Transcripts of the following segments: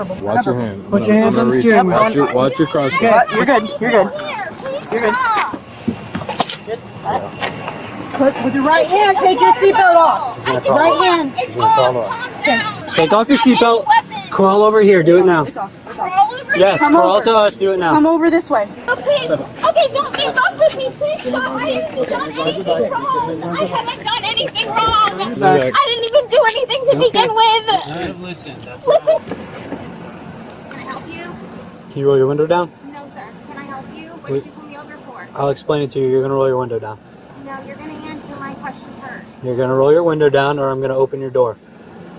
Watch your hand. Put your hands on the steering wheel. Watch your cross. Okay, you're good. You're good. You're good. With your right hand, take your seatbelt off. Right hand. Take off your seatbelt. Crawl over here. Do it now. Yes, crawl to us. Do it now. Come over this way. Oh, please. Okay, don't get off with me. Please stop. I haven't done anything wrong. I haven't done anything wrong. I didn't even do anything to begin with. Listen. Listen. Can I help you? Can you roll your window down? No, sir. Can I help you? What did you pull me over for? I'll explain it to you. You're going to roll your window down. No, you're going to answer my question first. You're going to roll your window down or I'm going to open your door.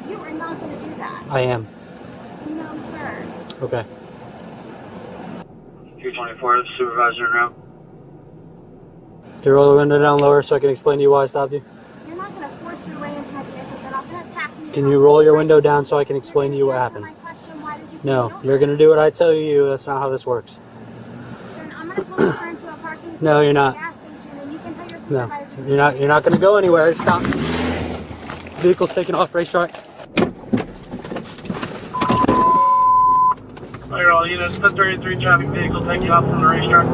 You are not going to do that. I am. No, sir. Okay. 224, supervisor in room. Can you roll the window down lower so I can explain to you why I stopped you? You're not going to force your way into my vehicle. You're not going to attack me. Can you roll your window down so I can explain to you what happened? My question, why did you pull me No, over? you're going to do what I tell you. That's not how this works. Then I'm going to pull over into a parking lot No, you're not. gas station, and you can tell your No, supervisor. you're not going to go anywhere. Stop. Vehicle's taking off. Racetrack. Clear all units, 1033 traffic vehicle taking off from the racetrack.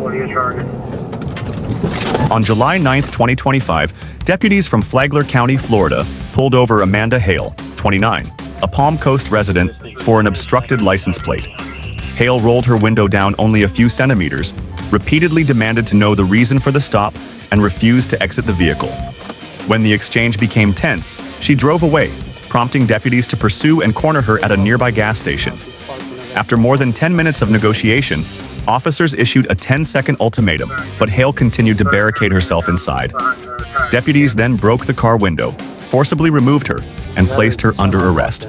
What are you charging? On July 9th, 2025, deputies from Flagler County, Florida, pulled over Amanda Hale, 29, a Palm Coast resident, for an obstructed license plate. Hale rolled her window down only a few centimeters, repeatedly demanded to know the reason for the stop, and refused to exit the vehicle. When the exchange became tense, she drove away, prompting deputies to pursue and corner her at a nearby gas station. After more than 10 minutes of negotiation, officers issued a 10-second ultimatum, but Hale continued to barricade herself inside. Deputies then broke the car window, forcibly removed her, and placed her under arrest.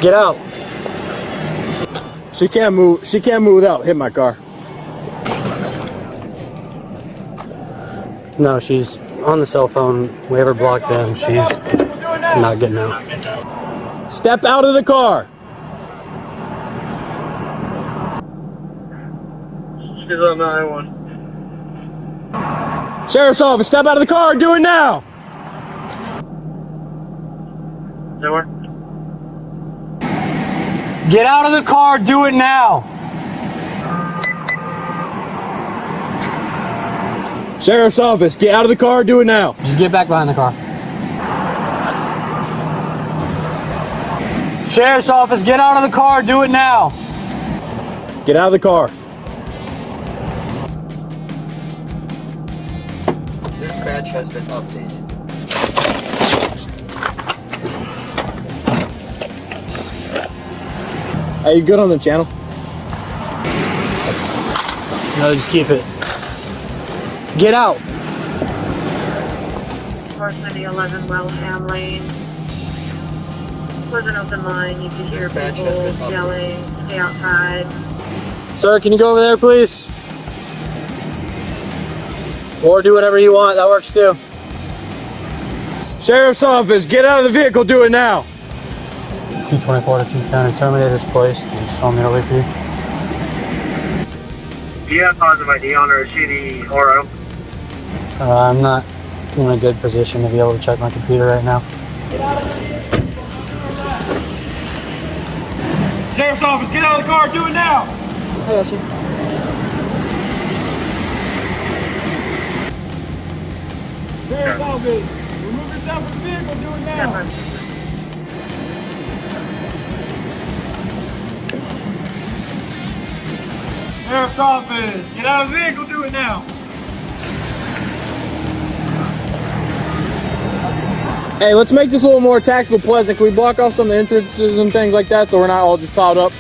Get out. She can't move without hitting my car. No, she's on the cell phone. We have her blocked in. She's not getting out. Step out of the car. She's on 911. Sheriff's office, step out of the car. Do it now. Nowhere? Get out of the car. Do it now. Sheriff's office, get out of the car. Do it now. Just get back behind the car. Sheriff's office, get out of the car. Do it now. Get out of the car. Dispatch has been updated. Are you good on the channel? No, just keep it. Get out. City 11 Wellham Lane. Was an open line. You could hear Dispatch has been people updated. yelling, stay outside. Sir, can you go over there, please? Or do whatever you want. That works too. Sheriff's office, get out of the vehicle. Do it now. 224 to 210. Terminator's placed. Just want me to wait for you. Do you have positive ID on her CD or I'm not in a good position to be able to check my computer right now. Sheriff's office, get out of the car. Do it now. I got you. Sheriff's office, remove yourself from the vehicle. Do it now. Sheriff's office, get out of the vehicle. Do it now. Hey, let's make this a little more tactical pleasant. Can we block off some of the entrances and things like that so we're not all just piled up?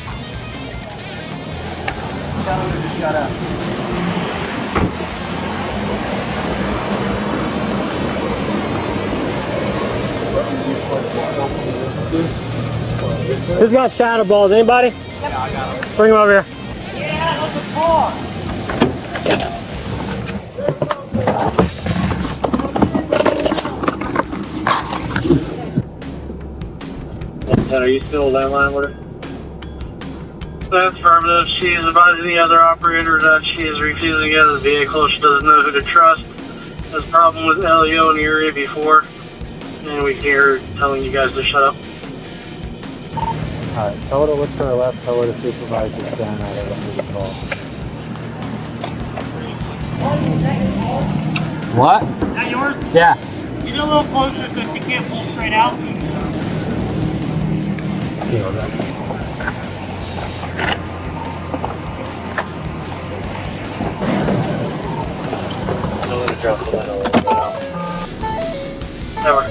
Who's got shadow balls? Anybody? Yeah, I got them. Bring them over here. Are you still landline with her? That's affirmative. She is advising the other operator that she is refusing to get out of the vehicle. She doesn't know who to trust. Has a problem with LEO in the area before. And we can hear her telling you guys to shut up. Alright, tell her to look to her left, tell her the supervisor's down at her and move the call. What? Is that yours? Yeah. Get a little closer so she can't pull straight out. Feel that. I'll let her drop the light a little bit out. Never.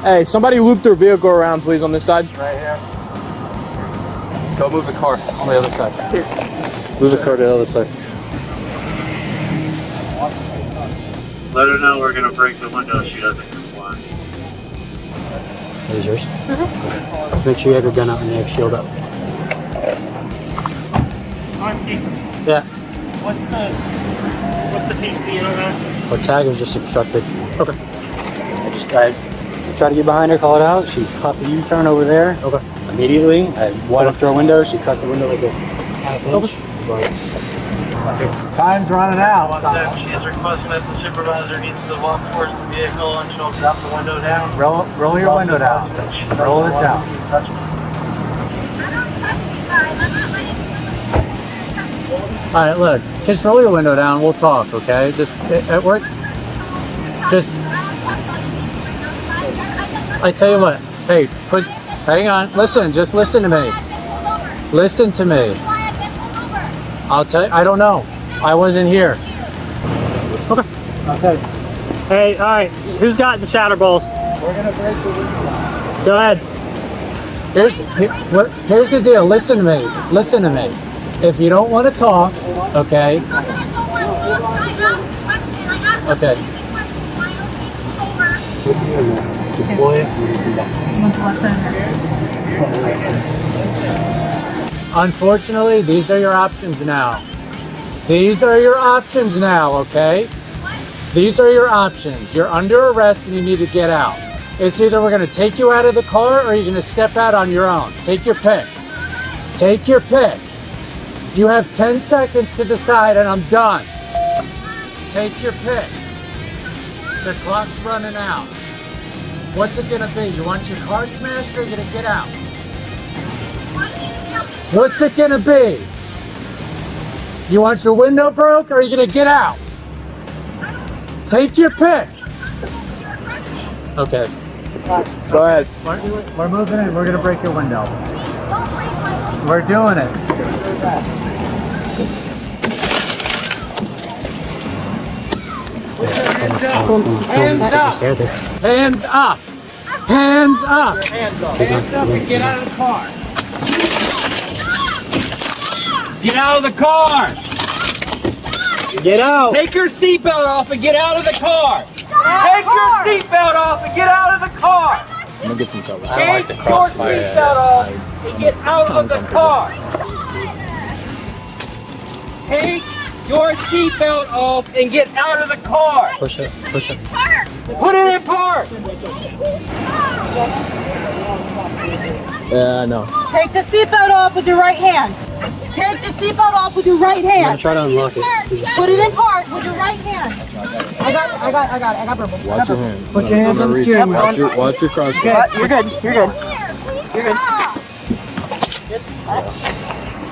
Hey, somebody loop their vehicle around, please, on this side. Right here. Go move the car on the other side. Here. Move the car to the other side. Let her know we're going to break the window if she doesn't comply. Is yours? Okay. Just make sure you have your gun up and you have shield up. Yeah. What's the PC on that? Her tag was just obstructed. Okay. I tried to get behind her, call it out. She caught the U-turn over there. Okay. Immediately, I went up to her window. She cut the window like a half inch. Time's running out. She is requesting that the supervisor needs to walk towards the vehicle and she'll drop the window down. Roll your window down. Roll it down. All right, look. Just roll your window down. We'll talk, okay? Just at work. Just. I tell you what. Hey, hang on. Listen. Just listen to me. Listen to me. I'll tell you. I don't know. I wasn't here. Okay. Okay. Hey, all right. Who's got the shatter balls? We're gonna break the window. Go ahead. Here's the deal. Listen to me. Listen to me. If you don't want to talk, okay. Okay. Unfortunately, these are your options now. These are your options now, okay? These are your options. You're under arrest and you need to get out. It's either we're going to take you out of the car or you're going to step out on your own. Take your pick. Take your pick. You have 10 seconds to decide and I'm done. Take your pick. The clock's running out. What's it gonna be? You want your car smashed or are you gonna get out? What's it gonna be? You want your window broke or are you gonna get out? Take your pick. Okay. Go ahead. We're moving in. We're gonna break your window. We're doing it. Hands up! Hands up! Hands up! Hands up. Hands up and get out of the car. Get out of the car! Get out! Take your seatbelt off and get out of the car! Take your seatbelt off and get out of the car! I'm gonna get some cover. Take your seatbelt off and get out of the car! Take your seatbelt off and get out of the car! Push it. Push it. Put it in park! Yeah, I know. Take the seatbelt off with your right hand. Take the seatbelt off with your right I'm gonna hand. try to unlock it. Put it in park with your right hand. I got it. I got purple. Watch your hand. Put your hands on the steering wheel. Watch your cross. You're good. You're good.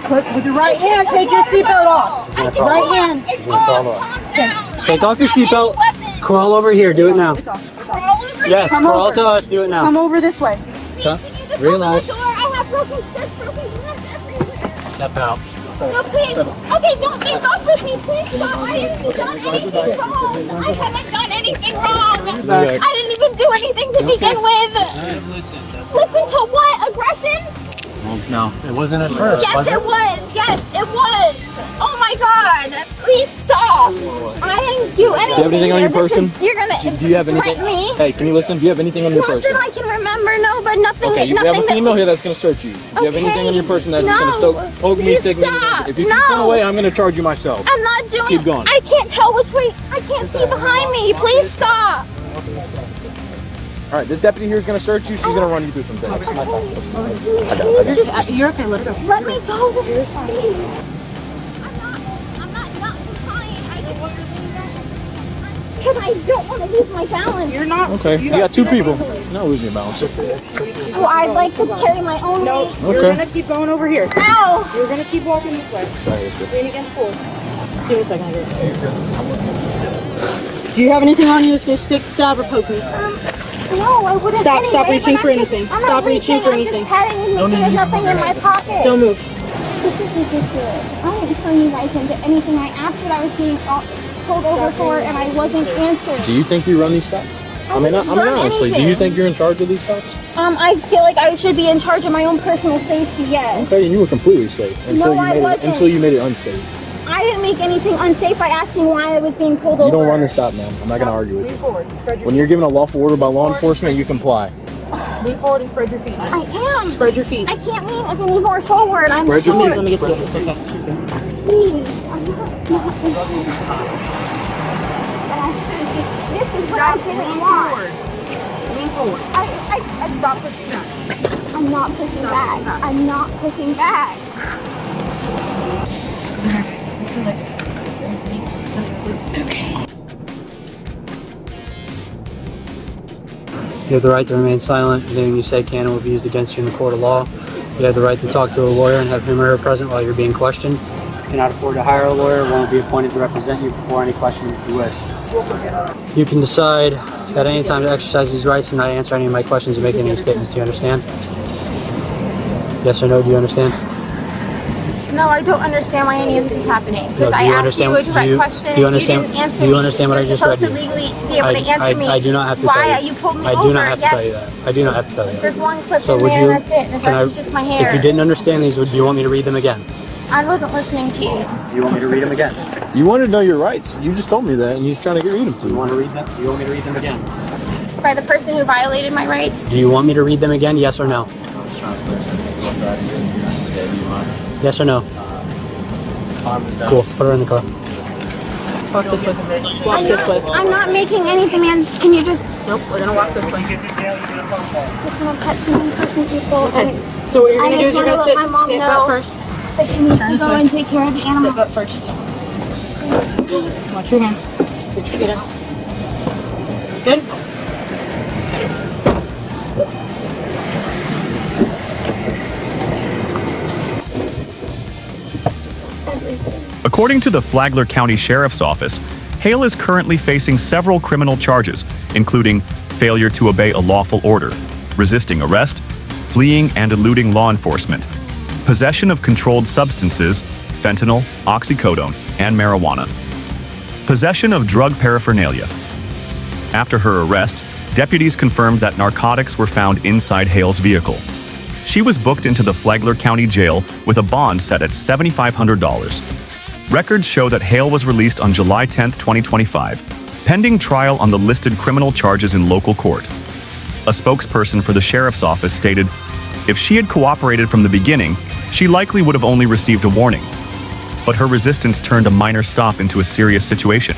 Put with your right hand. Take your seatbelt off. Right hand. Take off your seatbelt. Crawl over here. Do it now. Yes, Come crawl over. to us. Do it now. Come over this way. Relax. I have broken glass everywhere. Step out. No, please. Okay, don't make off with me. Please stop. I haven't done anything wrong. I haven't done anything wrong. I didn't even do anything to begin with. Listen to what? Aggression? No, it wasn't at first. Yes, was it was. Yes, it was. Oh my God. Please stop. I didn't do anything. Do you have anything on your person? You're gonna Do you have anything? threaten me? Hey, can you listen? Do you have anything on your Not person? that I can remember, no, but nothing. Okay, we nothing have a that female was- here that's gonna search you. Do you have anything on your person that's No. gonna poke me, Please stick me? stop. If you keep No. going away, I'm gonna charge you myself. I'm not doing Keep going. I can't tell which way. I can't see behind me. Please stop. All right, this deputy here is going to search you. She's going to run you through some things. I got it. You're okay, let her go. Let me go. Please. I'm not complying. I just because I don't want to lose my balance. You're not. Okay, you got two people. Not losing your balance. Well, I'd like to carry my own weight. You're gonna keep going over here. Ow! You're gonna keep walking this way. Lean against floor. Give me a second. Do you have anything on you that's gonna stick, stab, or poke me? No, I wouldn't. Stop reaching for anything. Stop reaching for anything. I'm just patting and make sure there's nothing in my pocket. Don't move. This is ridiculous. I didn't turn you guys into anything. I asked what I was being pulled over for, and I wasn't answering. Do you think you run these stops? I mean, honestly, do you think you're in charge of these stops? I feel like I should be in charge of my own personal safety. Yes. Okay, you were completely safe until I wasn't. until you made it unsafe. I didn't make anything unsafe by asking why I was being pulled over. You don't run the stop, ma'am. I'm not going to argue with you. Forward. Spread your When you're given a lawful order by law enforcement, you comply. Lean forward and spread your feet. I am. Spread your feet. I can't lean if any more forward. I'm Spread your short. feet. Let me get to you. It's okay. She's good. Please. I'm not. This is what I didn't want. Lean forward. I Stop pushing back. I'm not pushing back. I'm not pushing back. You have the right to remain silent. Anything you say can and will be used against you in the court of law. You have the right to talk to a lawyer and have him or her present while you're being questioned. If you cannot afford to hire a lawyer, one will be appointed to represent you before any question if you wish. You can decide at any time to exercise these rights and not answer any of my questions or make any statements. Do you understand? Yes or no, do you understand? No, I don't understand why any of this is happening. Because No, I asked you a direct question. Do you understand? You didn't answer Do you me. understand what I You're just read supposed you? to legally be able to answer me. I do not have to why tell you. Why you pulled me I over? do not have to yes. tell you that. I do not have to tell you that. There's one clip So in would there you? and that's it. The can rest is just my hair. If you didn't understand these, do you want me to read them again? I wasn't listening to you. Do you want me to read them again? You wanted to know your rights. You just told me that, and you're trying to read them to Do you me. want to read them? Do you want me to read them again? By the person who violated my rights. Do you want me to read them again? Yes or no? Yes or no? Cool. Put her in the car. Walk this way. Walk this way. I'm not making any demands. Can you just Nope, we're gonna walk this way. listen to pet some in-person people? Okay. And So what you're I gonna do just is you're wanna gonna let my mom sit know butt first. that she needs to go and take care of the Sit animals. butt first. Watch your hands. Put your feet up. Good? According to the Flagler County Sheriff's Office, Hale is currently facing several criminal charges, including failure to obey a lawful order, resisting arrest, fleeing and eluding law enforcement, possession of controlled substances, fentanyl, oxycodone, and marijuana, possession of drug paraphernalia. After her arrest, deputies confirmed that narcotics were found inside Hale's vehicle. She was booked into the Flagler County Jail with a bond set at $7,500. Records show that Hale was released on July 10, 2025, pending trial on the listed criminal charges in local court. A spokesperson for the sheriff's office stated, if she had cooperated from the beginning, she likely would have only received a warning. But her resistance turned a minor stop into a serious situation.